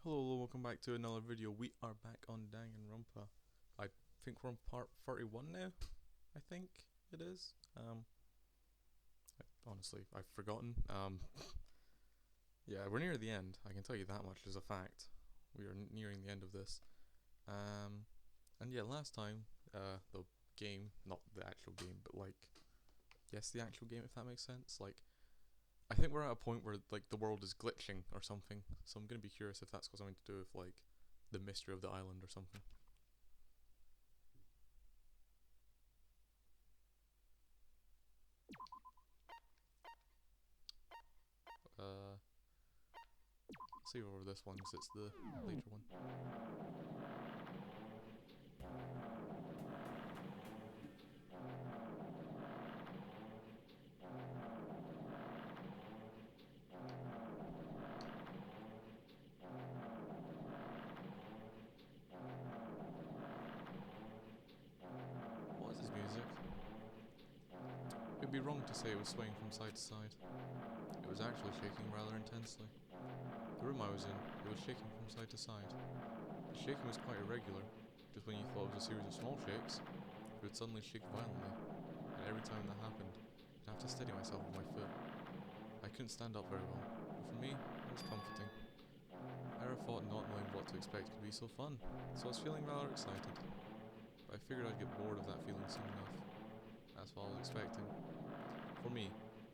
Hello, welcome back to another video. We are back on Danganronpa. I think we're on part 31 now. I think it is. Honestly, I've forgotten. Yeah, we're near the end. I can tell you that much as a fact. We are nearing the end of this. And yeah, last time, the game, not the actual game, but like, yes, the actual game, if that makes sense. Like, I think we're at a point where like the world is glitching or something, so I'm gonna be curious if that's got something to do with like the mystery of the island or something. Uh, save over this one because it's the later one. What is this music? It would be wrong to say it was swaying from side to side. It was actually shaking rather intensely. The room I was in, it was shaking from side to side. The shaking was quite irregular. Just when you thought it was a series of small shakes, it would suddenly shake violently, and every time that happened, I'd have to steady myself with my foot. I couldn't stand up very well, but for me, it was comforting. I never thought not knowing what to expect could be so fun, so I was feeling rather excited. But I figured I'd get bored of that feeling soon enough. That's what I was expecting. For me,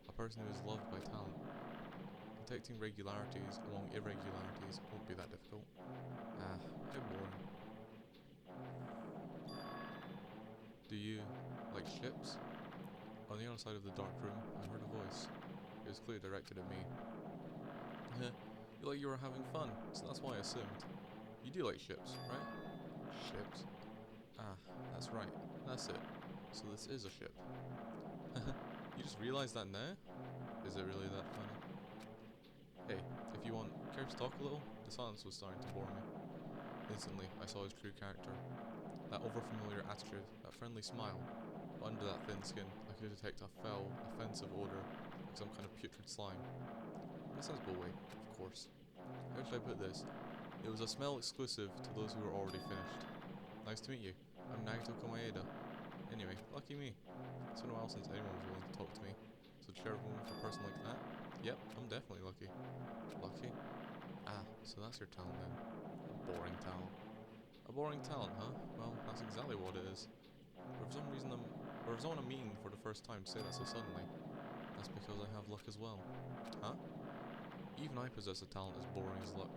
a person who is loved by talent, detecting regularities among irregularities won't be that difficult. Ah, how boring. Do you like ships? On the other side of the dark room, I heard a voice. It was clearly directed at me. Heh, you like you were having fun, so that's why I assumed. You do like ships, right? Ships? Ah, that's right. That's it. So this is a ship. You just realised that now? Is it really that funny? Hey, if you want, care to talk a little? The silence was starting to bore me. Instantly, I saw his true character. That overfamiliar attitude, that friendly smile. But under that thin skin, I could detect a foul, offensive odour, like some kind of putrid slime. In a sensible way, of course. How should I put this? It was a smell exclusive to those who were already finished. Nice to meet you. I'm Nagito Komaeda. Anyway, lucky me. It's been a while since anyone was willing to talk to me. So to share a room with a person like that? Yep, I'm definitely lucky. Lucky? Ah, so that's your talent then. A boring talent. A boring talent, huh? Well, that's exactly what it is. But for some reason or for someone I'm meeting for the first time to say that so suddenly, that's because I have luck as well. Huh? Even I possess a talent as boring as luck.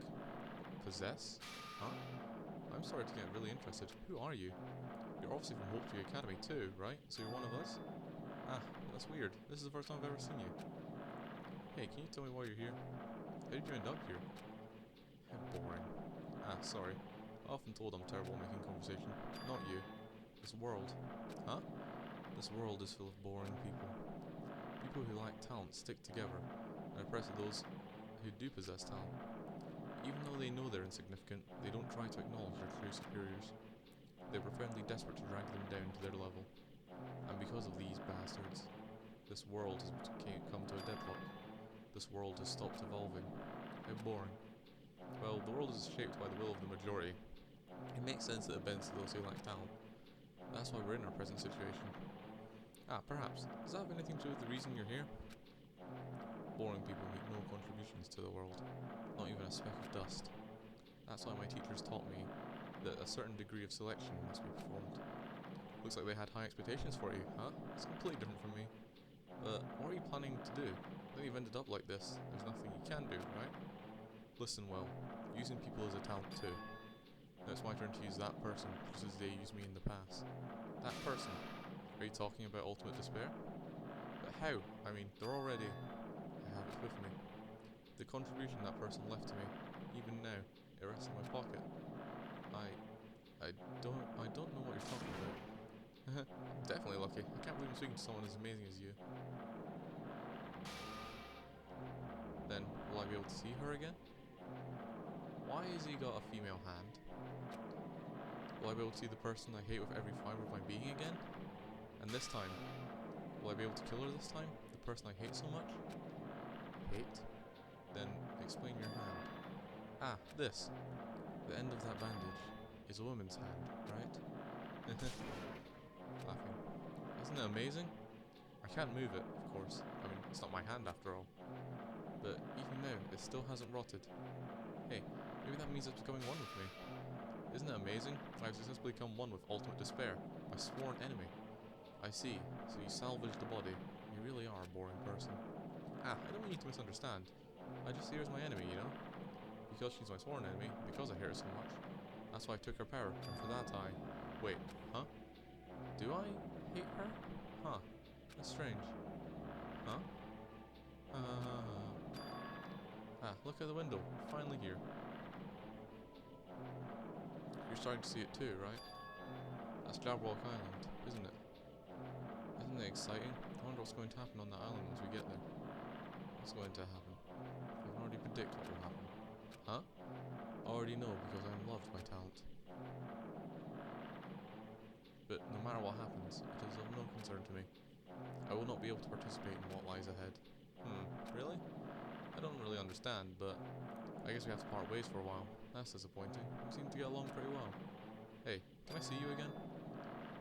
Possess? Huh? I'm starting to get really interested. Who are you? You're obviously from Hope Tree Academy too, right? So you're one of us? Ah, that's weird. This is the first time I've ever seen you. Hey, can you tell me why you're here? How did you end up here? How boring. Ah, sorry. I often told I'm terrible at making conversation. Not you. This world. Huh? This world is full of boring people. People who lack talent stick together and oppress those who do possess talent. Even though they know they're insignificant, they don't try to acknowledge their true superiors. They're profoundly desperate to drag them down to their level. And because of these bastards, this world has come to a deadlock. This world has stopped evolving. How boring. Well, the world is shaped by the will of the majority. It makes sense that it bends to those who lack talent. That's why we're in our present situation. Ah, perhaps. Does that have anything to do with the reason you're here? Boring people make no contributions to the world. Not even a speck of dust. That's why my teachers taught me that a certain degree of selection must be performed. Looks like they had high expectations for you, huh? It's completely different from me. But what are you planning to do? Now you've ended up like this, there's nothing you can do, right? Listen well, using people is a talent too. Now it's my turn to use that person, just as they used me in the past. That person? Are you talking about ultimate despair? But how? I mean, they're already... I have it with me. The contribution that person left to me, even now, it rests in my pocket. I... I don't know what you're talking about. I'm definitely lucky. I can't believe I'm speaking to someone as amazing as you. Then, will I be able to see her again? Why has he got a female hand? Will I be able to see the person I hate with every fibre of my being again? And this time, will I be able to kill her this time? The person I hate so much? Hate? Then explain your hand. Ah, this. The end of that bandage is a woman's hand, right? Laughing. Isn't it amazing? I can't move it, of course. I mean, it's not my hand after all. But even now, it still hasn't rotted. Hey, maybe that means it's becoming one with me. Isn't it amazing? I've successfully become one with ultimate despair, my sworn enemy. I see. So you salvaged the body. You really are a boring person. Ah, I don't want you to misunderstand. I just see her as my enemy, you know? Because she's my sworn enemy, because I hate her so much. That's why I took her power, and for that I... Wait, huh? Do I hate her? Huh. That's strange. Huh? Ah, look out the window. Finally here. You're starting to see it too, right? That's Jabberwock Island, isn't it? Isn't it exciting? I wonder what's going to happen on that island once we get there. What's going to happen? I can already predict what will happen. Huh? I already know because I am loved by talent. But no matter what happens, it is of no concern to me. I will not be able to participate in what lies ahead. Really? I don't really understand, but I guess we have to part ways for a while. That's disappointing. We seem to get along pretty well. Hey, can I see you again?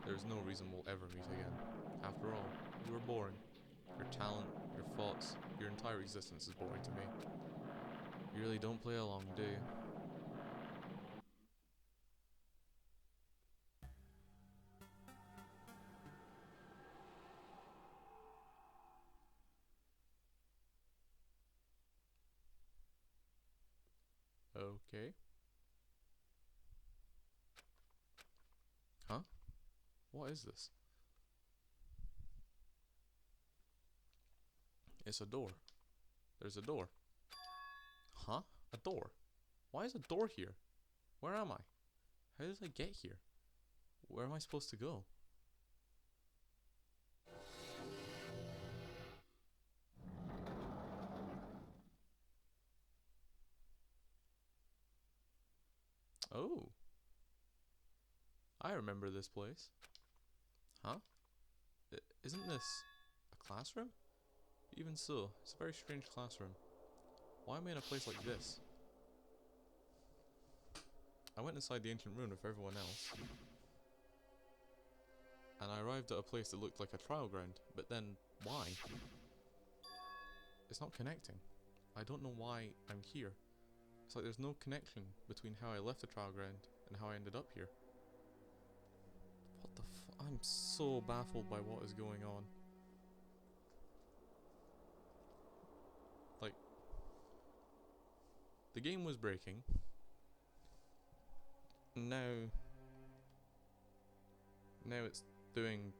There is no reason we'll ever meet again. After all, you are boring. Your talent, your thoughts, your entire existence is boring to me. You really don't play along, do you? Okay. Huh? What is this? It's a door. There's a door. Huh? A door? Why is a door here? Where am I? How did I get here? Where am I supposed to go? Oh. I remember this place. Huh? Isn't this a classroom? Even so, it's a very strange classroom. Why am I in a place like this? I went inside the ancient ruin with everyone else, and I arrived at a place that looked like a trial ground, but then, why? It's not connecting. I don't know why I'm here. It's like there's no connection between how I left the trial ground and how I ended up here. What the I'm so baffled by what is going on. Like, the game was breaking. Now it's doing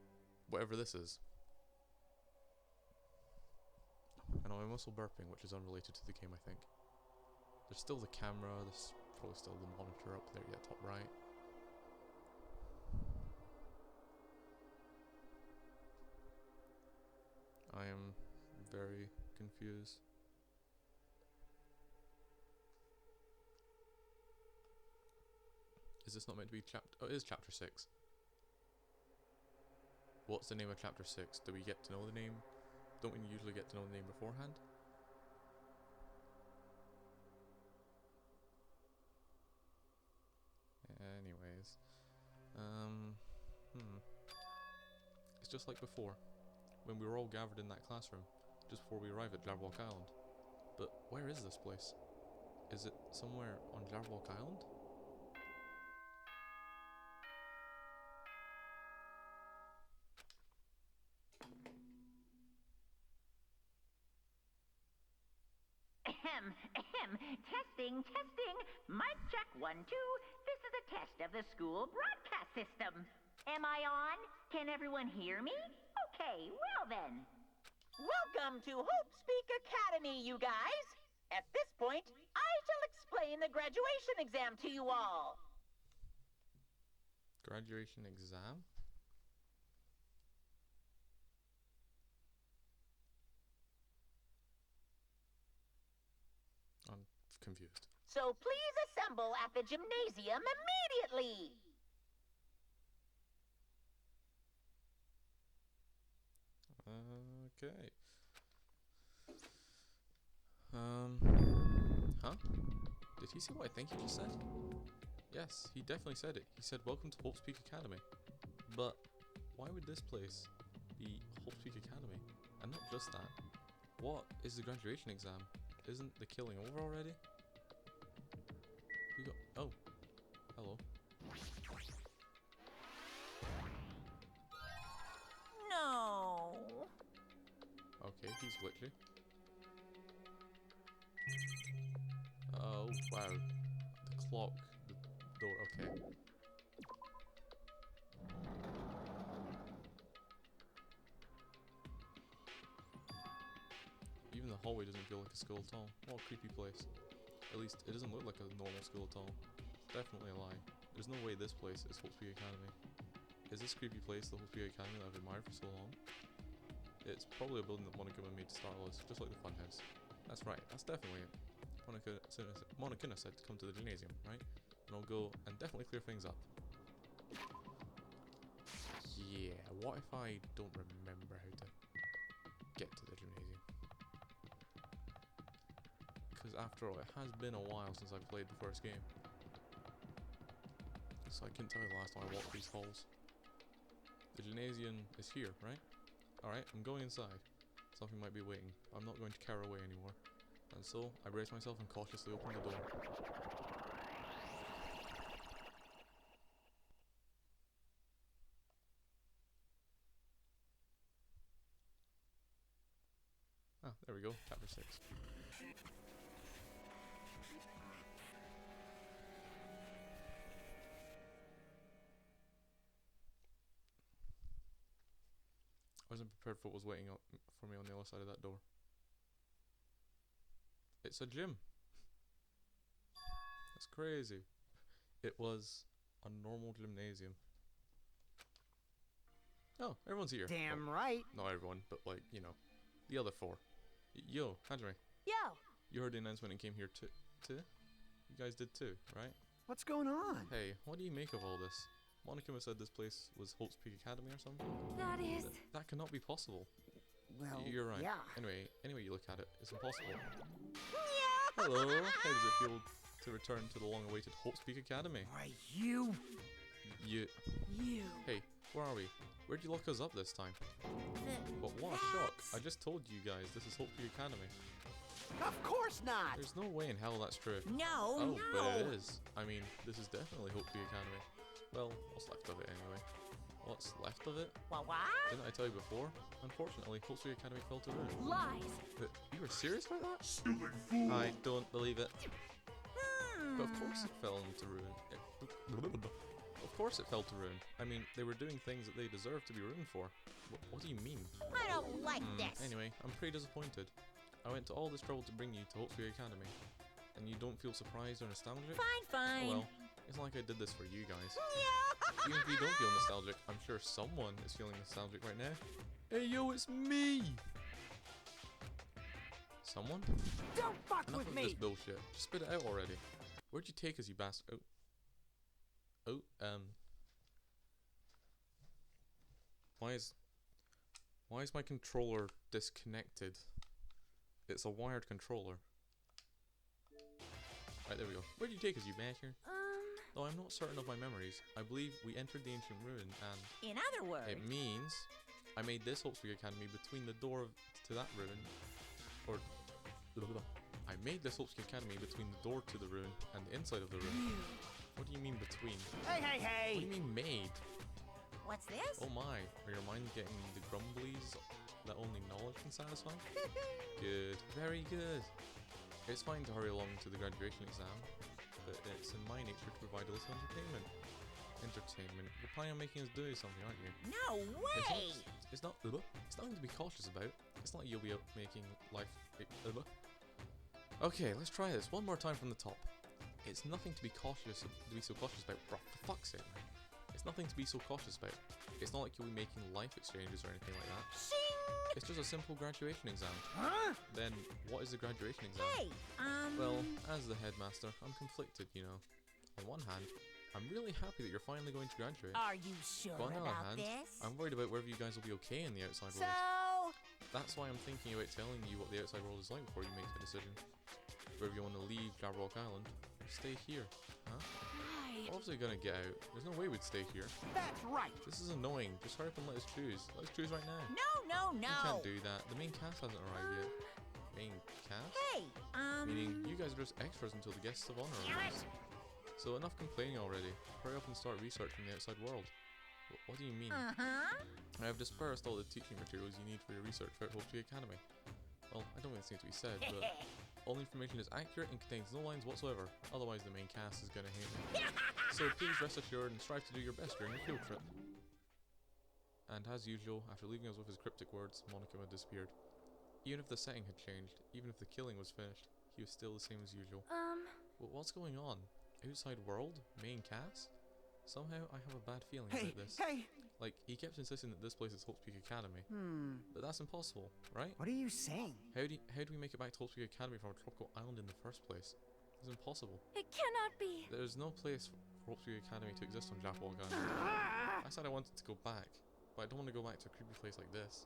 whatever this is. I know I'm also burping, which is unrelated to the game, I think. There's still the camera, there's probably still the monitor up there, yeah, top right. I am very confused. Is this not meant to be chapter... Oh, it is chapter 6. What's the name of chapter 6? Do we get to know the name? Don't we usually get to know the name beforehand? Anyways. It's just like before, when we were all gathered in that classroom, just before we arrive at Jabberwock Island. But where is this place? Is it somewhere on Jabberwock Island? Ahem, ahem. Testing, testing. Mic check 1, 2. This is a test of the school broadcast system. Am I on? Can everyone hear me? Okay, well then. Welcome to Hope Speak Academy, you guys. At this point, I shall explain the graduation exam to you all. Graduation exam? I'm confused. So please assemble at the gymnasium immediately. Okay. Huh? Did he say what I think he just said? Yes, he definitely said it. He said, "Welcome to Hope's Peak Academy." But why would this place be Hope's Peak Academy? And not just that. What is the graduation exam? Isn't the killing over already? We got... Oh. Hello. No. Okay, he's glitchy. Oh, wow. The clock. The door. Okay. Even the hallway doesn't feel like a school at all. What a creepy place. At least, it doesn't look like a normal school at all. It's definitely a lie. There's no way this place is Hope's Peak Academy. Is this creepy place the Hope's Peak Academy that I've admired for so long? It's probably a building that Monica made to start with, just like the funhouse. That's right, that's definitely it. Monica said to come to the gymnasium, right? And I'll go and definitely clear things up. Yeah, what if I don't remember how to get to the gymnasium? Because after all, it has been a while since I played the first game. So I couldn't tell you the last time I walked these halls. The gymnasium is here, right? Alright, I'm going inside. Something might be waiting. I'm not going to carry away anymore. And so, I brace myself and cautiously open the door. Ah, there we go. Chapter 6. I wasn't prepared for what was waiting for me on the other side of that door. It's a gym. That's crazy. It was a normal gymnasium. Oh, everyone's here. Damn well, right. Not everyone, but like, you know, the other four. Yo, Hajime. Yo. You heard the announcement and came here too? You guys did too, right? What's going on? Hey, what do you make of all this? Monica said this place was Hope's Peak Academy or something? That is... That cannot be possible. Well, You're right. yeah. Anyway you look at it, it's impossible. Yeah. Hello, how does it feel to return to the long-awaited Hope's Peak Academy? Why, you. You. Hey, where are we? Where'd you lock us up this time? But what a shock. I just told you guys this is Hope's Peak Academy. Of course not. There's no way in hell that's true. No, Oh, no. but it is. I mean, this is definitely Hope's Peak Academy. Well, what's left of it anyway? What's left of it? What? Didn't I tell you before? Unfortunately, Hope's Peak Academy fell to ruin. Lies. But you were serious about that? Stupid fool! I don't believe it. But of course it fell into ruin. Of course it fell to ruin. I mean, they were doing things that they deserved to be ruined for. What do you mean? I don't like this. Anyway, I'm pretty disappointed. I went to all this trouble to bring you to Hope's Peak Academy. And you don't feel surprised or nostalgic? Fine. Oh well, it's not like I did this for you guys. Yeah. Even if you don't feel nostalgic, I'm sure someone is feeling nostalgic right now. Hey yo, it's me! Someone? Don't fuck Enough with of me. this bullshit. Just spit it out already. Where'd you take us, you bastard? Why is my controller disconnected? It's a wired controller. Right, there we go. Where'd you take us, you bastard? Though I'm not certain of my memories, I believe we entered the ancient ruin and... In other words... It means I made this Hope's Peak Academy between the door to that ruin, or... I made this Hope's Peak Academy between the door to the ruin and the inside of the ruin. What do you mean between? Hey. What do you mean made? What's this? Oh my, are your minds getting the grumblies that only knowledge can satisfy? Good, very good. It's fine to hurry along to the graduation exam, but it's in my nature to provide a little entertainment. You're planning on making us do something, aren't you? No way! It's nothing to be cautious about. It's not like you'll be out making life... Okay, let's try this one more time from the top. It's nothing to be so cautious about. Bro, for fuck's sake, man. It's nothing to be so cautious about. It's not like you'll be making life exchanges or anything like that. Shing! It's just a simple graduation exam. Huh? Then, what is the graduation exam? Hey, Well, as the headmaster, I'm conflicted, you know. On one hand, I'm really happy that you're finally going to graduate. Are you sure But on the other about hand, this? I'm worried about whether you guys will be okay in the outside world. So... That's why I'm thinking about telling you what the outside world is like before you make a decision. Whether you want to leave Jabberwock Island, stay here, huh? Right. We're obviously gonna get out. There's no way we'd stay here. That's right. This is annoying. Just hurry up and let us choose. Let's choose right now. No, You can't do that. The main cast hasn't arrived yet. Main cast? Hey, Meaning you guys are just extras until the guests of honor arrives. So enough complaining already. Hurry up and start researching the outside world. What do you mean? I have dispersed all the teaching materials you need for your research at Hopetree Academy. Well, I don't think this needs to be said, but all the information is accurate and contains no lines whatsoever. Otherwise, the main cast is gonna hate me. So please rest assured and strive to do your best during your field trip. And as usual, after leaving us with his cryptic words, Monokuma disappeared. Even if the setting had changed, even if the killing was finished, he was still the same as usual. Well, what's going on? Outside world? Main cast? Somehow I have a bad feeling about this. Hey. Like, he kept insisting that this place is Hope's Peak Academy. But that's impossible, right? What are you saying? How do we make it back to Hope's Peak Academy from a tropical island in the first place? It's impossible. it cannot be. There's no place for Hope's Peak Academy to exist on Japwalk Island. I said I wanted to go back, but I don't want to go back to a creepy place like this.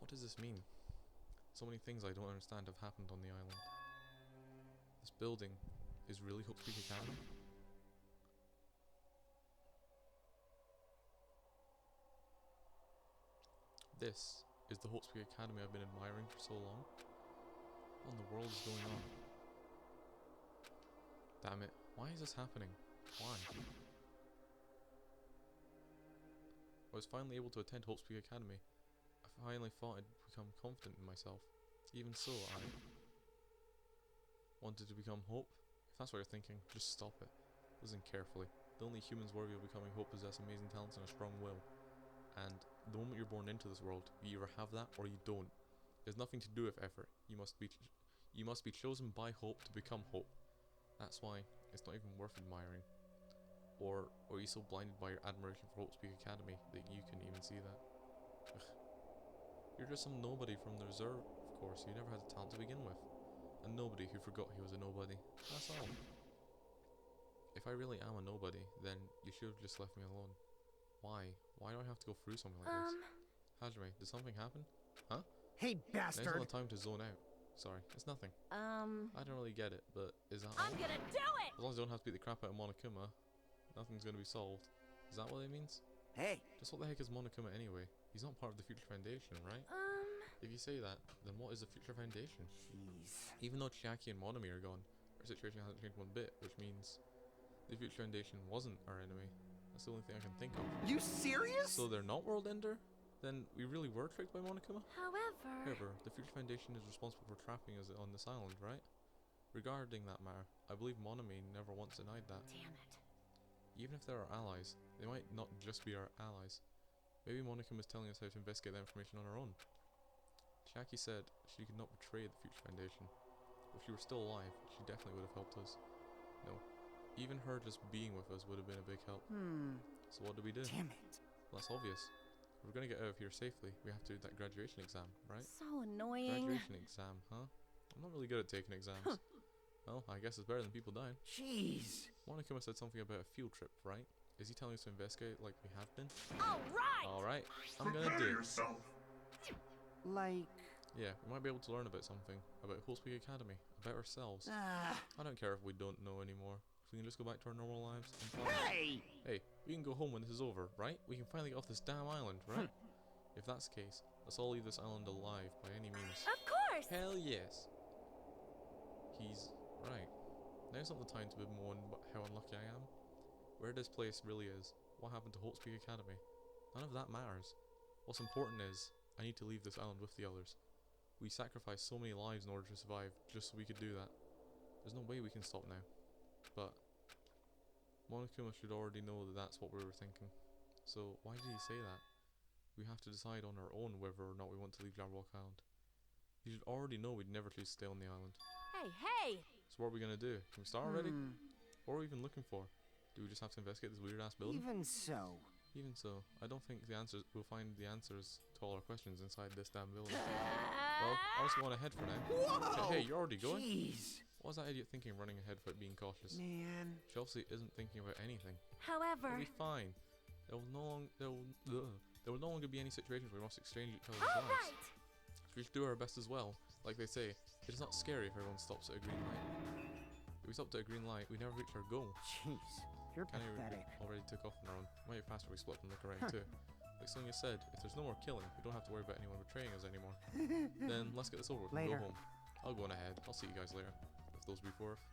What does this mean? So many things I don't understand have happened on the island. This building is really Hope's Peak Academy? This is the Hope's Peak Academy I've been admiring for so long. What in the world is going on? Damn it, why is this happening? Why? I was finally able to attend Hope's Peak Academy. I finally thought I'd become confident in myself. Even so, I wanted to become Hope. If that's what you're thinking, just stop it. Listen carefully. The only humans worthy of becoming Hope possess amazing talents and a strong will. And the moment you're born into this world, you either have that or you don't. There's nothing to do with effort. You must be chosen by Hope to become Hope. That's why it's not even worth admiring. Or are you so blinded by your admiration for Hope's Peak Academy that you can even see that? Ugh. You're just some nobody from the reserve, of course. You never had the talent to begin with. A nobody who forgot he was a nobody. That's all. If I really am a nobody, then you should have just left me alone. Why? Why do I have to go through something like this? Hajime, did something happen? Huh? Hey, Now's not bastard. the time to zone out. Sorry, it's nothing. I don't really get it, but is that I'm all? gonna do it. As long as I don't have to beat the crap out of Monokuma, nothing's gonna be solved. Is that what it means? Hey. Just what the heck is Monokuma anyway? He's not part of the Future Foundation, right? If you say that, then what is the Future Foundation? Jeez. Even though Chiaki and Monomi are gone, our situation hasn't changed one bit, which means the Future Foundation wasn't our enemy. That's the only thing I can think of. You serious? So they're not World Ender? Then we really were tricked by Monokuma? However, However, the Future Foundation is responsible for trapping us on this island, right? Regarding that matter, I believe Monomi never once denied that. damn it. Even if they're our allies, they might not just be our allies. Maybe Monokuma is telling us how to investigate that information on our own. Chiaki said she could not betray the Future Foundation. If she were still alive, she definitely would have helped us. No. Even her just being with us would have been a big help. So what do we do? Damn it. Well, that's obvious. If we're gonna get out of here safely, we have to do that graduation exam, right? So annoying. Graduation exam, huh? I'm not really good at taking exams. Well, I guess it's better than people dying. Jeez. Monokuma said something about a field trip, right? Is he telling us to investigate like we have been? All right. Alright, I'm gonna do it. Like. Yeah, we might be able to learn about something. About Hope's Peak Academy. About ourselves. I don't care if we don't know anymore. If we can just go back to our normal lives, I'm fine. Hey. Hey, we can go home when this is over, right? We can finally get off this damn island, right? If that's the case, let's all leave this island alive by any means. Of course. Hell yes. He's right. Now's not the time to bemoan how unlucky I am. Where this place really is. What happened to Hope's Peak Academy? None of that matters. What's important is, I need to leave this island with the others. We sacrificed so many lives in order to survive, just so we could do that. There's no way we can stop now. But Monokuma should already know that that's what we were thinking. So why did he say that? We have to decide on our own whether or not we want to leave Jabberwock Island. He should already know we'd never choose to stay on the island. Hey. So what are we gonna do? Can we start already? What are we even looking for? Do we just have to investigate this weird ass building? Even so. Even so, I don't think we'll find the answers to all our questions inside this damn building. Well, I'll just go on ahead for now. Whoa. Hey, you're already going? Jeez. What was that idiot thinking running ahead without being cautious? Man. Chelsea isn't thinking about anything. However. It'll be fine. There will no longer be any situations where we must exchange each other's All lives. right. So we should do our best as well. Like they say, it is not scary if everyone stops at a green light. If we stopped at a green light, we never reach our goal. Jeez, you're Kenny pathetic. already took off on our own. Might be faster we split and look around Huh. too. Like Sonia said, if there's no more killing, we don't have to worry about anyone betraying us anymore. Then let's get this over with and Later. go home. I'll go on ahead. I'll see you guys later. With those brief words,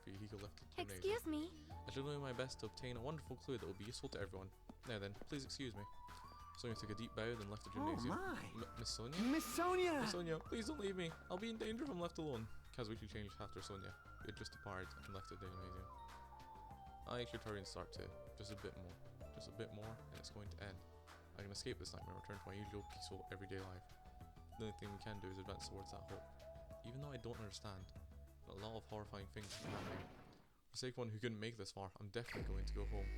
Fuyuhiko left the gymnasium. Excuse me. I shall do my best to obtain a wonderful clue that will be useful to everyone. Now then, please excuse me. Sonia took a deep bow, then left the Oh gymnasium. my! Miss Sonia? Miss Sonia! Miss Sonia, please don't leave me. I'll be in danger if I'm left alone. Kazuki changed after Sonia, who had just departed and left the gymnasium. I should hurry and start too. Just a bit more. Just a bit more, and it's going to end. I can escape this nightmare and return to my usual peaceful everyday life. The only thing we can do is advance towards that hope. Even though I don't understand, a lot of horrifying things are happening. For the sake of one who couldn't make this far, I'm definitely going to go home.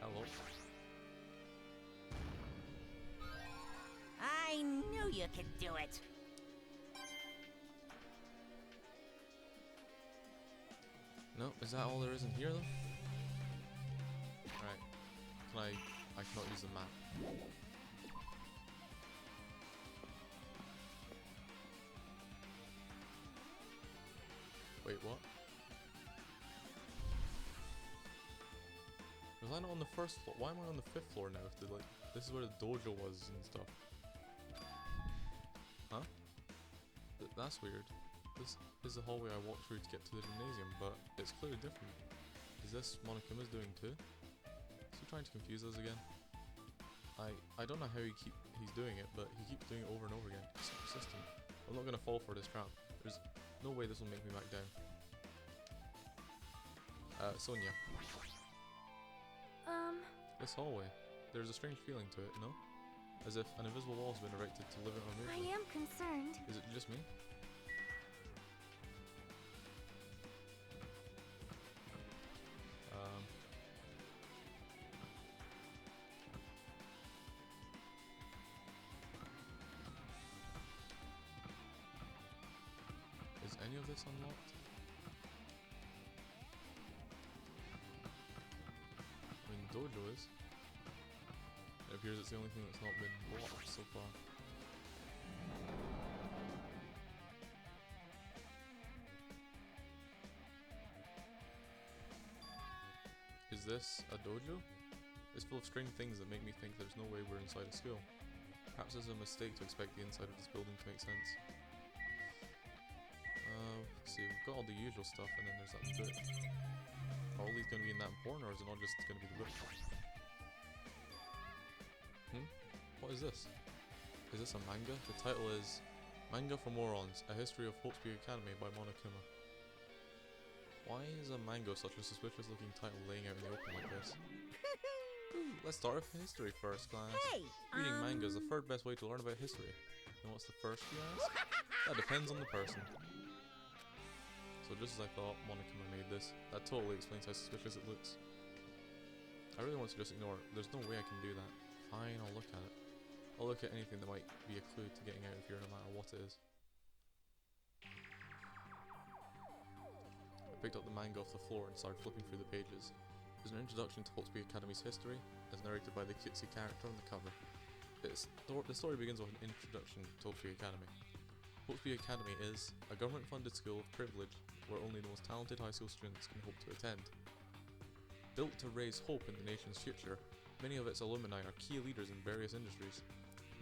Hello? I knew you could do it. No, is that all there is in here though? Alright. I cannot use the map. Wait, what? Was I not on the first floor? Why am I on the 5th floor now? If the, like, this is where the dojo was and stuff. Huh? That's weird. This is the hallway I walked through to get to the gymnasium, but it's clearly different. Is this Monokuma's doing too? Is he trying to confuse us again? I don't know how he's doing it, but he keeps doing it over and over again. He's so persistent. I'm not gonna fall for this trap. There's no way this will make me back down. Sonia. This hallway. There's a strange feeling to it, no? As if an invisible wall has been erected to limit our I movement. am concerned. Is it just me? Is any of this unlocked? I mean, dojo is. It appears it's the only thing that's not been locked so far. Is this a dojo? It's full of strange things that make me think there's no way we're inside a school. Perhaps it's a mistake to expect the inside of this building to make sense. Let's see, we've got all the usual stuff and then there's that book. Are all these going to be in that important, or is it not just going to be the book? What is this? Is this a manga? The title is Manga for Morons, A History of Hotsuki Academy by Monokuma. Why is a manga such a suspicious looking title laying out in the open like this? Let's start with history first, class. Hey, Reading manga is the third best way to learn about history. And what's the first, you ask? That depends on the person. So just as I thought, Monokuma made this. That totally explains how suspicious it looks. I really want to just ignore it. There's no way I can do that. Fine, I'll look at it. I'll look at anything that might be a clue to getting out of here no matter what it is. I picked up the manga off the floor and started flipping through the pages. There's an introduction to Hotsuki Academy's history, as narrated by the cutesy character on the cover. The story begins with an introduction to Hotsuki Academy. Hotsuki Academy is a government-funded school of privilege where only the most talented high school students can hope to attend. Built to raise hope in the nation's future, many of its alumni are key leaders in various industries.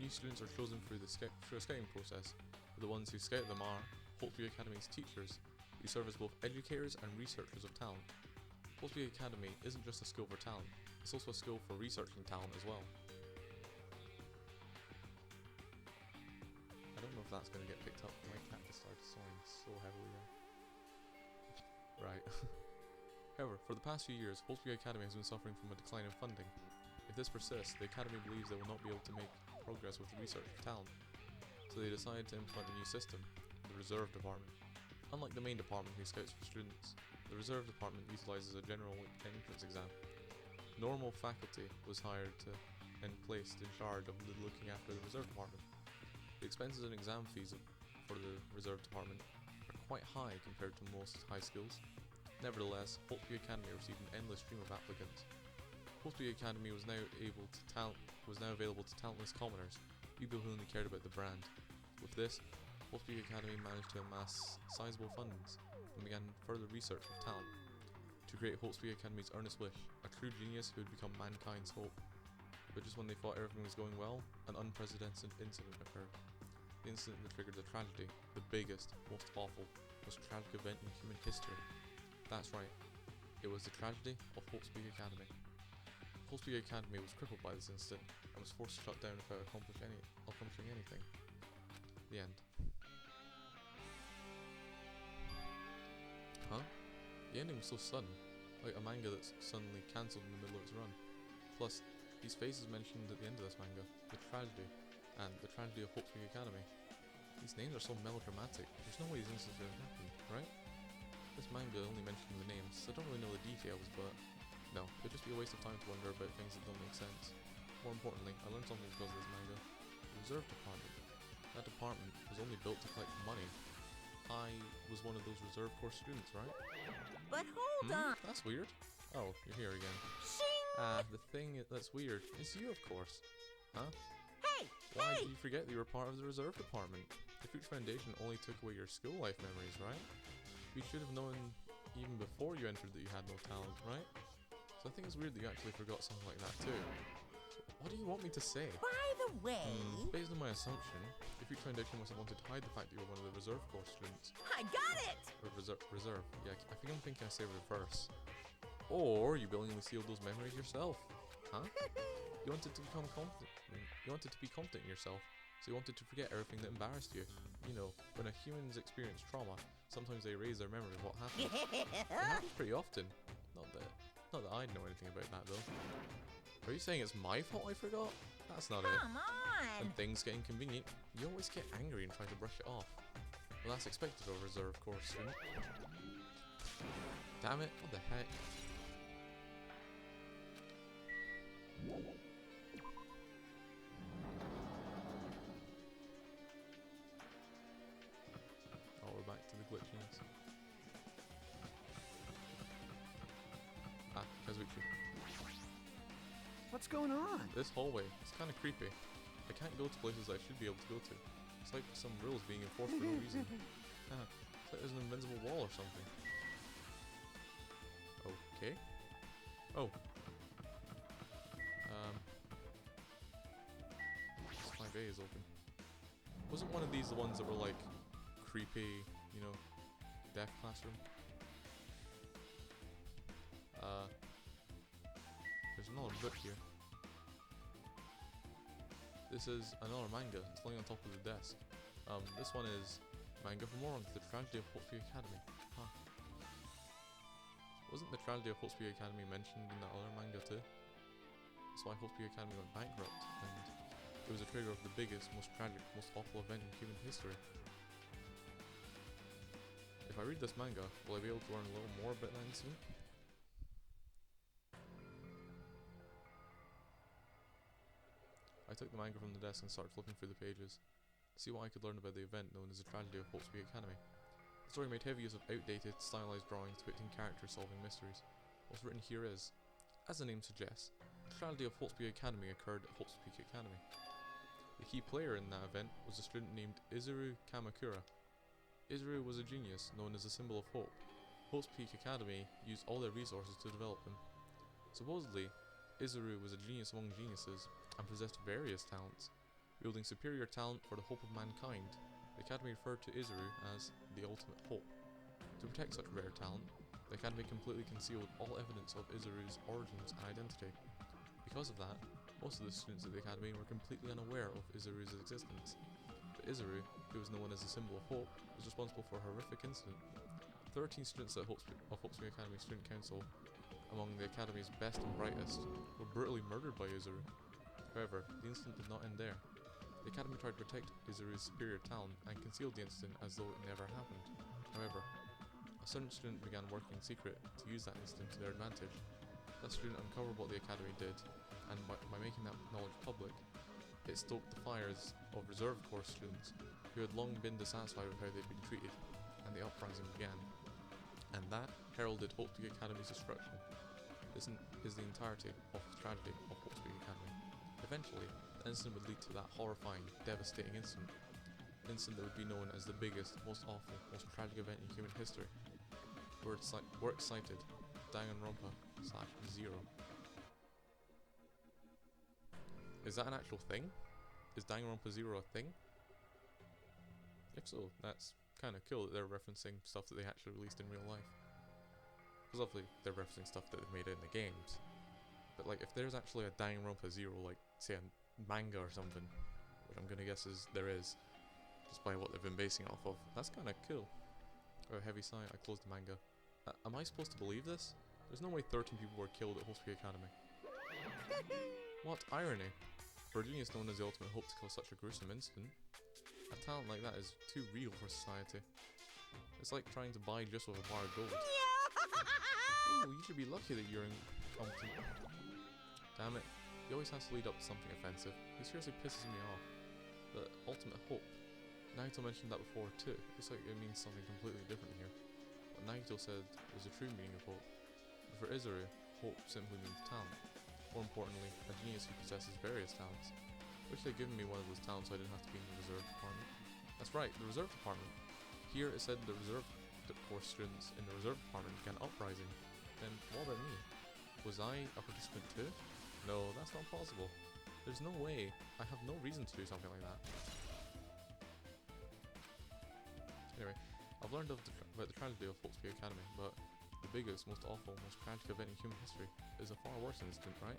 New students are chosen through a scouting process. The ones who scout them are Hotsuki Academy's teachers, who serve as both educators and researchers of talent. Hotsuki Academy isn't just a school for talent, it's also a school for researching talent as well. I don't know if that's going to get picked up. My cat just started soaring so heavily there. Right. However, for the past few years, Hotsuki Academy has been suffering from a decline in funding. If this persists, the Academy believes they will not be able to make progress with the research of talent. So they decide to implement a new system, the Reserve Department. Unlike the main department who scouts for students, the Reserve Department utilizes a general entrance exam. Normal faculty was hired and placed in charge of looking after the Reserve Department. The expenses and exam fees for the Reserve Department are quite high compared to most high schools. Nevertheless, Hotsuki Academy received an endless stream of applicants. Hotsuki Academy was now available to talentless commoners, people who only cared about the brand. With this, Holspeak Academy managed to amass sizable funds and began further research of talent to create Holspeak Academy's earnest wish, a true genius who would become mankind's hope. But just when they thought everything was going well, an unprecedented incident occurred. The incident that triggered the tragedy, the biggest, most awful, most tragic event in human history. That's right, it was the tragedy of Holspeak Academy. Holspeak Academy was crippled by this incident and was forced to shut down without accomplishing anything. The end. Huh? The ending was so sudden, like a manga that's suddenly cancelled in the middle of its run. Plus, these phases mentioned at the end of this manga, the tragedy, and the tragedy of Holspeak Academy. These names are so melodramatic, there's no way these incidents could have happened, right? This manga only mentioned the names, so I don't really know the details, but no, it'd just be a waste of time to wonder about things that don't make sense. More importantly, I learned something because of this manga. The reserve department. That department was only built to collect money. I was one of those reserve corps students, right? But hold on. That's weird. Oh, you're here again. Shing! The thing that's weird is you, of course. Huh? Hey! Why Hey! did you forget that you were part of the reserve department? The Future Foundation only took away your school life memories, right? You should have known even before you entered that you had no talent, right? So I think it's weird that you actually forgot something like that too. What do you want me to say? By the way, Based on my assumption, the Future Foundation must have wanted to hide the fact that you were one of the reserve corps students. I got it! Or reserve. Yeah, I think I'm thinking I say reverse. Or you willingly sealed those memories yourself. Huh? You wanted to become confident. You wanted to be confident in yourself. So you wanted to forget everything that embarrassed you. You know, when a human's experience trauma, sometimes they erase their memory of what happened. It happens pretty often. Not that I'd know anything about that though. Are you saying it's my fault I forgot? That's not it. Come on! When things get inconvenient, you always get angry and try to brush it off. Well, that's expected of a reserve corps student. Damn it, what the heck? Oh, we're back to the glitchiness. Kazuchi. What's going on? This hallway is kind of creepy. I can't go to places I should be able to go to. It's like some rules being enforced for no reason. It's like there's an invincible wall or something. Okay. Oh. My bay is open. Wasn't one of these the ones that were like creepy, you know, deaf classroom? There's another book here. This is another manga. It's laying on top of the desk. This one is Manga for Morons, The Tragedy of Holspeak Academy. Huh. Wasn't the tragedy of Holspeak Academy mentioned in that other manga too? That's why Holspeak Academy went bankrupt, and it was a trigger of the biggest, most tragic, most awful event in human history. If I read this manga, will I be able to learn a little more about that incident? I took the manga from the desk and started flipping through the pages to see what I could learn about the event known as the tragedy of Holspeak Academy. The story made heavy use of outdated, stylized drawings depicting characters solving mysteries. What's written here is, as the name suggests, the tragedy of Holspeak Academy occurred at Holspeak Academy. The key player in that event was a student named Izuru Kamakura. Izuru was a genius known as a symbol of hope. Holspeak Academy used all their resources to develop him. Supposedly, Izuru was a genius among geniuses and possessed various talents. Wielding superior talent for the hope of mankind, the Academy referred to Izuru as the ultimate hope. To protect such rare talent, the Academy completely concealed all evidence of Izuru's origins and identity. Because of that, most of the students at the Academy were completely unaware of Izuru's existence. But Izuru, who was known as the symbol of hope, was responsible for a horrific incident. 13 students at Holspeak Academy Student Council, among the Academy's best and brightest, were brutally murdered by Izuru. However, the incident did not end there. The Academy tried to protect Izuru's superior talent and concealed the incident as though it never happened. However, a certain student began working in secret to use that incident to their advantage. That student uncovered what the Academy did, and by making that knowledge public, it stoked the fires of reserve corps students who had long been dissatisfied with how they'd been treated, and the uprising began. And that heralded Holspeak Academy's destruction. This is the entirety of the tragedy of Holspeak Academy. Eventually, the incident would lead to that horrifying, devastating incident. incident that would be known as the biggest, most awful, most tragic event in human history. Works cited, Danganronpa /0. Is that an actual thing? Is Danganronpa 0 a thing? If so, that's kind of cool that they're referencing stuff that they actually released in real life. Because obviously they're referencing stuff that they've made in the games. But like, if there's actually a Danganronpa 0, like, say a manga or something, which I'm gonna guess there is, just by what they've been basing it off of, that's kind of cool. Oh, heavy sigh, I closed the manga. Am I supposed to believe this? There's no way 13 people were killed at Hospital Academy. What irony! For a genius known as the ultimate hope to kill such a gruesome incident, a talent like that is too real for society. It's like trying to buy just with a bar of gold. Ooh, you should be lucky that you're incompetent. Damn it, he always has to lead up to something offensive. He seriously pisses me off. The ultimate hope. Nagito mentioned that before too. Looks like it means something completely different here. What Nagito said was the true meaning of hope. But for Izuru, hope simply means talent. More importantly, a genius who possesses various talents. Wish they'd given me one of those talents so I didn't have to be in the reserve department. That's right, the reserve department. Here it said the reserve course students in the reserve department began uprising. Then what about me? Was I a participant too? No, that's not possible. There's no way. I have no reason to do something like that. Anyway, I've learned about the tragedy of Hawksby Academy, but the biggest, most awful, most tragic event in human history is a far worse incident, right?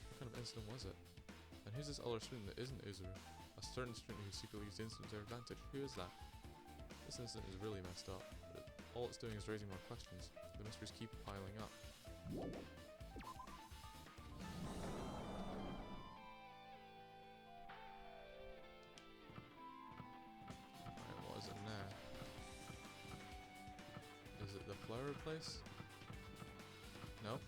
What kind of incident was it? And who's this other student that isn't Izuru? A certain student who secretly used the incident to their advantage. Who is that? This incident is really messed up, but all it's doing is raising more questions. The mysteries keep piling up. Right, what is it now? Is it the flower place? No?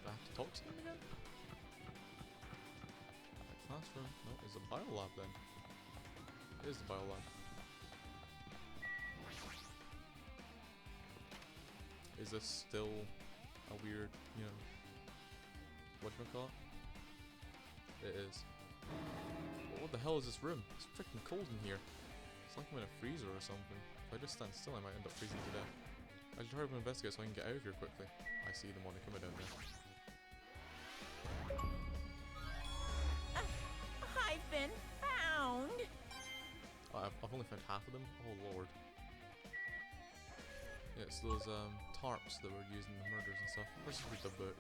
Do I have to talk to them again? Classroom? No, it's a biolab then. It is the biolab. Is this still a weird, you know, whatchamacallit? It is. What the hell is this room? It's freaking cold in here. It's like I'm in a freezer or something. If I just stand still I might end up freezing to death. I should hurry up and investigate so I can get out of here quickly. I see them on the coming down there. I've been found. Oh, I've only found half of them? Oh lord. Yeah, it's those tarps that were used in the murders and stuff. Let's just read the book.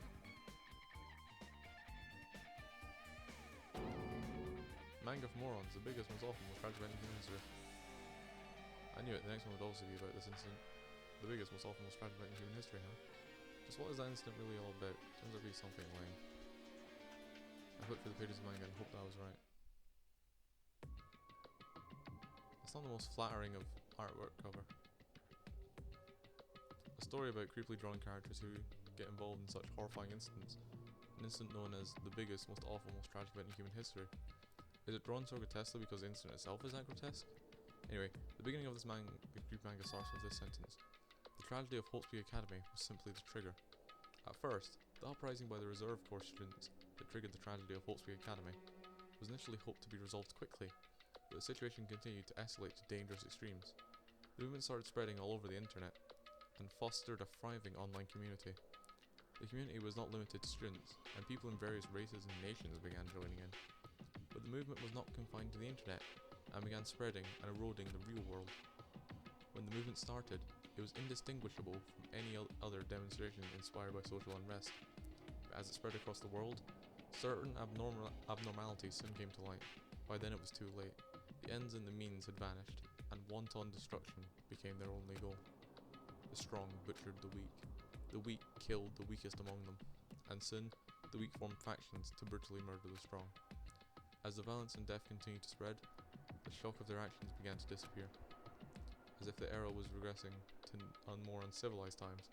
Manga for morons, the biggest, most awful, most tragic event in human history. I knew it, the next one would also be about this incident. The biggest, most awful, most tragic event in human history, huh? Just what is that incident really all about? Turns out to be something lame. I looked through the pages of manga and hoped I was right. It's not the most flattering of artwork cover. A story about creepily drawn characters who get involved in such horrifying incidents. An incident known as the biggest, most awful, most tragic event in human history. Is it drawn so grotesquely because the incident itself is that grotesque? Anyway, the beginning of this Greek manga starts with this sentence. The tragedy of Hawksby Academy was simply the trigger. At first, the uprising by the reserve corps students that triggered the tragedy of Hawksby Academy was initially hoped to be resolved quickly, but the situation continued to escalate to dangerous extremes. The movement started spreading all over the internet, and fostered a thriving online community. The community was not limited to students, and people in various races and nations began joining in. But the movement was not confined to the internet, and began spreading and eroding the real world. When the movement started, it was indistinguishable from any other demonstration inspired by social unrest. But as it spread across the world, certain abnormalities soon came to light. By then it was too late. The ends and the means had vanished, and wanton destruction became their only goal. The strong butchered the weak. The weak killed the weakest among them, and soon the weak formed factions to brutally murder the strong. As the violence and death continued to spread, the shock of their actions began to disappear, as if the era was regressing to more uncivilized times,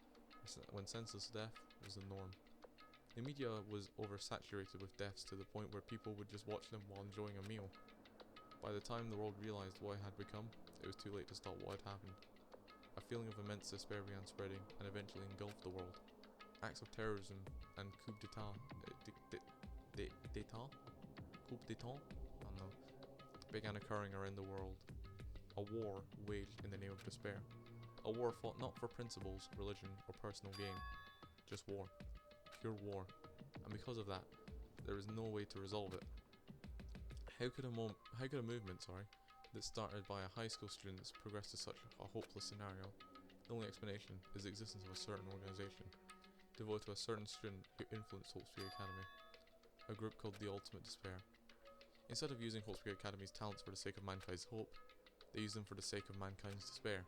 when senseless death was the norm. The media was oversaturated with deaths to the point where people would just watch them while enjoying a meal. By the time the world realized what it had become, it was too late to stop what had happened. A feeling of immense despair began spreading and eventually engulfed the world. Acts of terrorism and coup d'etat, coup d'etat? I don't know, began occurring around the world. A war waged in the name of despair. A war fought not for principles, religion, or personal gain. Just war. Pure war. And because of that, there is no way to resolve it. How could a movement, that started by a high school students progress to such a hopeless scenario? The only explanation is the existence of a certain organization, devoted to a certain student who influenced Hopesbury Academy, a group called the Ultimate Despair. Instead of using Hopesbury Academy's talents for the sake of mankind's hope, they use them for the sake of mankind's despair.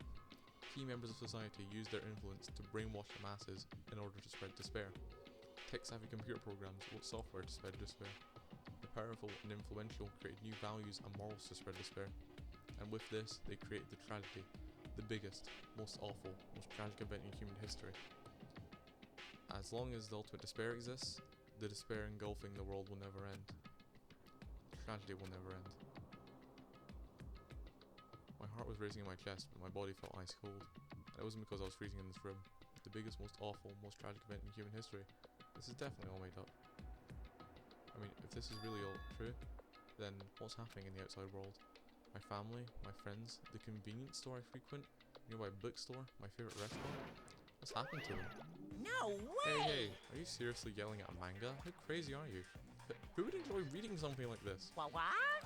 Key members of society use their influence to brainwash the masses in order to spread despair. Tech-savvy computer programs wrote software to spread despair. The powerful and influential created new values and morals to spread despair. And with this, they created the tragedy, the biggest, most awful, most tragic event in human history. As long as the ultimate despair exists, the despair engulfing the world will never end. Tragedy will never end. My heart was racing in my chest, but my body felt ice cold. And it wasn't because I was freezing in this room. The biggest, most awful, most tragic event in human history. This is definitely all made up. I mean, if this is really all true, then what's happening in the outside world? My family, my friends, the convenience store I frequent, nearby bookstore, my favourite restaurant? What's happened to them? No way! Hey, are you seriously yelling at a manga? How crazy are you? Who would enjoy reading something like this? What?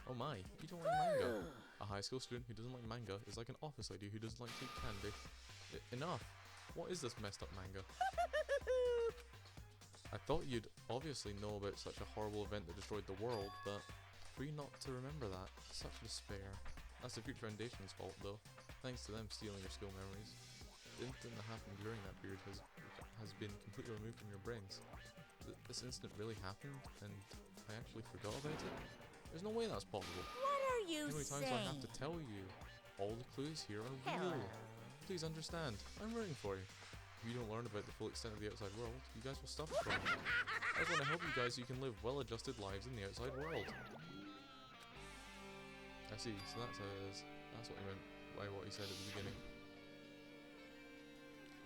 Oh my, you don't like manga? A high school student who doesn't like manga is like an office lady who doesn't like to eat candy. Enough! What is this messed up manga? I thought you'd obviously know about such a horrible event that destroyed the world, but for you not to remember that, such despair. That's the Future Foundation's fault though, thanks to them stealing your school memories. The incident that happened during that period has been completely removed from your brains. This incident really happened, and I actually forgot about it? There's no way that's possible. What are you How many times do I have to tell you? All the clues here are real. Please understand, I'm rooting for you. If you don't learn about the full extent of the outside world, you guys will suffer from it. I just want to help you guys so you can live well-adjusted lives in the outside world. I see, so that's how it is. That's what he meant by what he said at the beginning.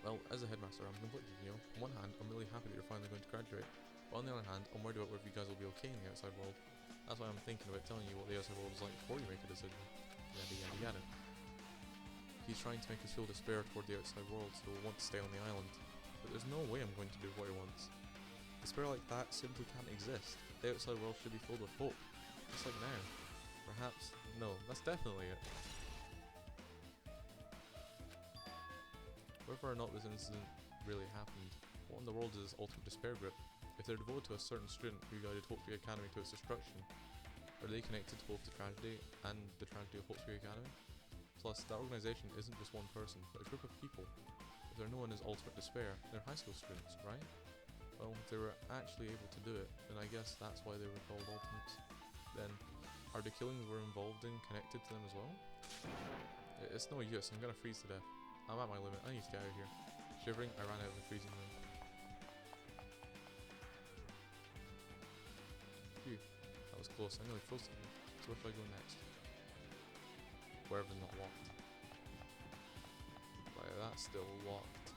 Well, as a headmaster, I'm conflicted, you know. On one hand, I'm really happy that you're finally going to graduate, but on the other hand, I'm worried about whether you guys will be okay in the outside world. That's why I'm thinking about telling you what the outside world is like before you make a decision. Yada yada yada. He's trying to make us feel despair toward the outside world, so we'll want to stay on the island. But there's no way I'm going to do what he wants. Despair like that simply can't exist. The outside world should be filled with hope. Just like now. Perhaps. No, that's definitely it. Whether or not this incident really happened, what in the world is this ultimate despair grip? If they're devoted to a certain student who guided Hopesbury Academy to its destruction, are they connected to both the tragedy and the tragedy of Hopesbury Academy? Plus, that organisation isn't just one person, but a group of people. If they're known as Ultimate Despair, they're high school students, right? Well, if they were actually able to do it, then I guess that's why they were called Ultimates. Then, are the killings we're involved in connected to them as well? It's no use, I'm gonna freeze to death. I'm at my limit, I need to get out of here. Shivering, I ran out of the freezing room. Phew, that was close, I nearly froze to death. So where should I go next? Wherever's not locked. Right, that's still locked.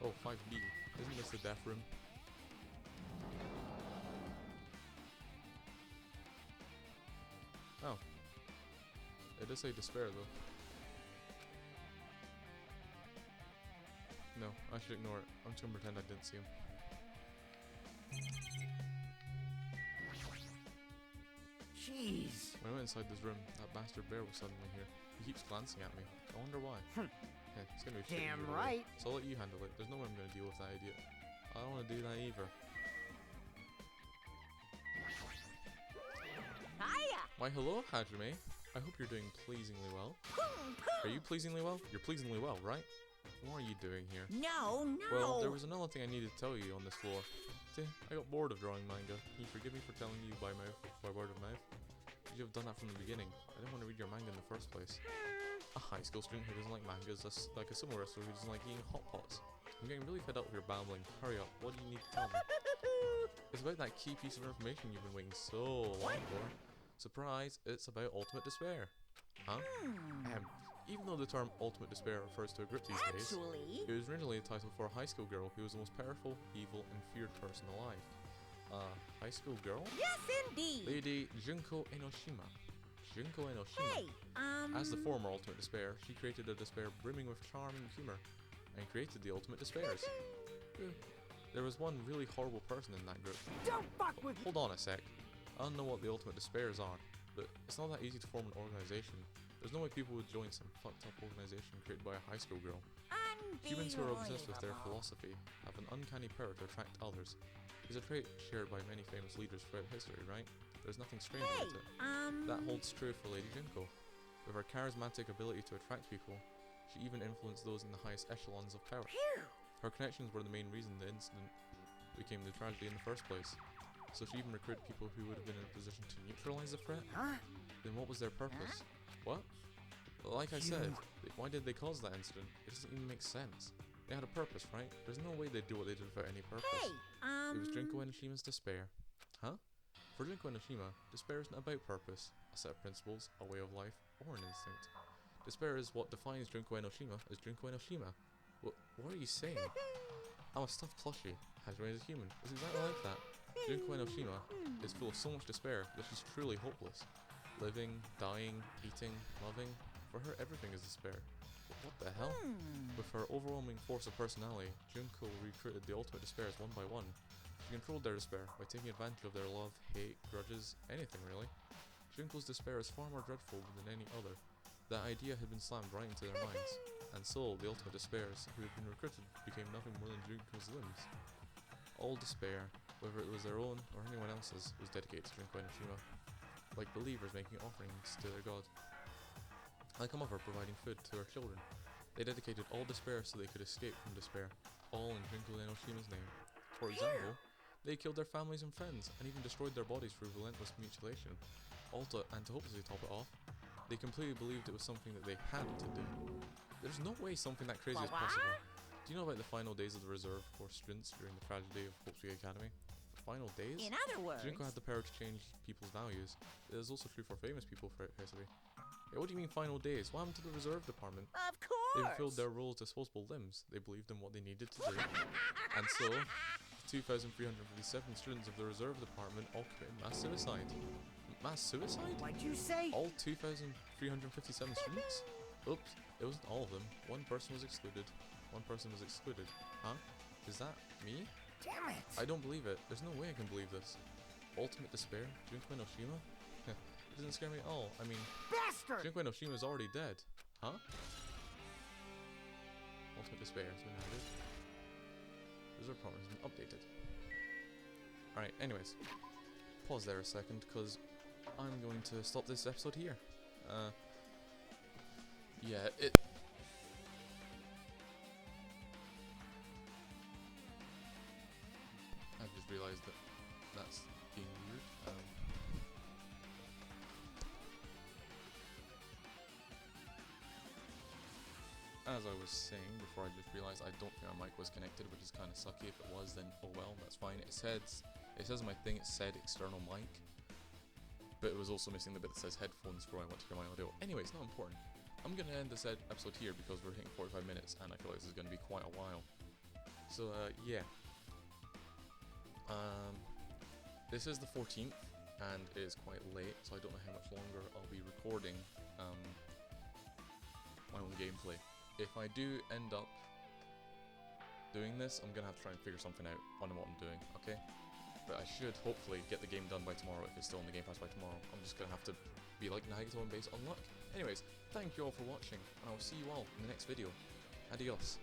Oh, 5B. Isn't this the death room? Oh. It does say despair though. No, I should ignore it. I'm just gonna pretend I didn't see him. Jeez. When I went inside this room, that bastard bear was suddenly here. He keeps glancing at me. I wonder why. Yeah, it's gonna be shit Damn either way. right. So I'll let you handle it. There's no way I'm gonna deal with that idiot. I don't wanna do that either. Hiya! Why hello, Hajime. I hope you're doing pleasingly well. Are you pleasingly well? You're pleasingly well, right? What are you doing here? No. Well, there was another thing I needed to tell you on this floor. I got bored of drawing manga. Can you forgive me for telling you by word of mouth? You should have done that from the beginning. I didn't want to read your manga in the first place. A high school student who doesn't like manga is like a sumo wrestler who doesn't like eating hot pots. I'm getting really fed up with your babbling. Hurry up, what do you need to tell me? It's about that key piece of information you've been waiting so long for. Surprise, it's about Ultimate Despair. Huh? Even though the term Ultimate Despair refers to a group these days, Actually, it was originally a title for a high school girl who was the most powerful, evil, and feared person alive. high school girl? Yes, indeed. Lady Junko Enoshima. Junko Enoshima. Hey, As the former Ultimate Despair, she created a despair brimming with charm and humor, and created the Ultimate Despairs. There was one really horrible person in that group. Don't fuck with me! Hold on a sec. I don't know what the Ultimate Despairs are, but it's not that easy to form an organization. There's no way people would join some fucked up organization created by a high school girl. Humans who are obsessed with their philosophy have an uncanny power to attract others. It's a trait shared by many famous leaders throughout history, right? There's nothing strange Hey, about it. That holds true for Lady Junko. With her charismatic ability to attract people, she even influenced those in the highest echelons of power. Phew. Her connections were the main reason the incident became the tragedy in the first place. So she even recruited people who would have been in a position to neutralize the threat. Huh? Then what was their purpose? What? Like I said, why did they cause that incident? It doesn't even make sense. They had a purpose, right? There's no way they'd do what they did without any purpose. Hey, It was Junko Enoshima's despair. Huh? For Junko Enoshima, despair isn't about purpose, a set of principles, a way of life, or an instinct. Despair is what defines Junko Enoshima as Junko Enoshima. What are you saying? I'm a stuffed plushie, Hajime is a human. It's exactly like that. Junko Enoshima is full of so much despair that she's truly hopeless. Living, dying, eating, loving, for her everything is despair. But what the hell? With her overwhelming force of personality, Junko recruited the ultimate despairs one by one. She controlled their despair by taking advantage of their love, hate, grudges, anything really. Junko's despair is far more dreadful than any other. That idea had been slammed right into their minds, and so the ultimate despairs who had been recruited became nothing more than Junko's limbs. All despair, whether it was their own or anyone else's, was dedicated to Junko Enoshima, like believers making offerings to their god. Like a mother providing food to her children. They dedicated all despair so they could escape from despair, all in Junko Enoshima's name. For example, they killed their families and friends, and even destroyed their bodies through relentless mutilation. And to hopelessly top it off, they completely believed it was something that they had to do. There's no way something that crazy is possible. Do you know about the final days of the reserve course students during the tragedy of Hope's Academy? The final days? in other words, Junko had the power to change people's values. It is also true for famous people throughout history. Hey, what do you mean final days? What happened to the reserve department? of They course. fulfilled their role as disposable limbs. They believed in what they needed to do. And so, 2,357 students of the reserve department all committed mass suicide. Mass suicide? What'd you say? All 2,357 students? Oops, it wasn't all of them. One person was excluded. One person was excluded. Huh? Is that me? Damn it! I don't believe it. There's no way I can believe this. Ultimate despair? Junko Enoshima? It doesn't scare me at all. I mean, Bastard! Junko Enoshima is already dead. Huh? Ultimate despair has been added. Reserve partner has been updated. Alright, anyways. Pause there a second, because I'm going to stop this episode here. Yeah, I've just realised that that's being weird. As I was saying before, I just realised I don't think my mic was connected, which is kind of sucky. If it was, then oh well, that's fine. It says on my thing, it said external mic, but it was also missing the bit that says headphones for when I want to hear my audio. Anyway, it's not important. I'm going to end this episode here because we're hitting 45 minutes and I feel like this is going to be quite a while. So, yeah. This is the 14th and it is quite late, so I don't know how much longer I'll be recording my own gameplay. If I do end up doing this, I'm going to have to try and figure something out on what I'm doing, okay? But I should hopefully get the game done by tomorrow if it's still in the Game Pass by tomorrow. I'm just going to have to be like Nagito and base on luck. Anyways, thank you all for watching, and I will see you all in the next video. Adios.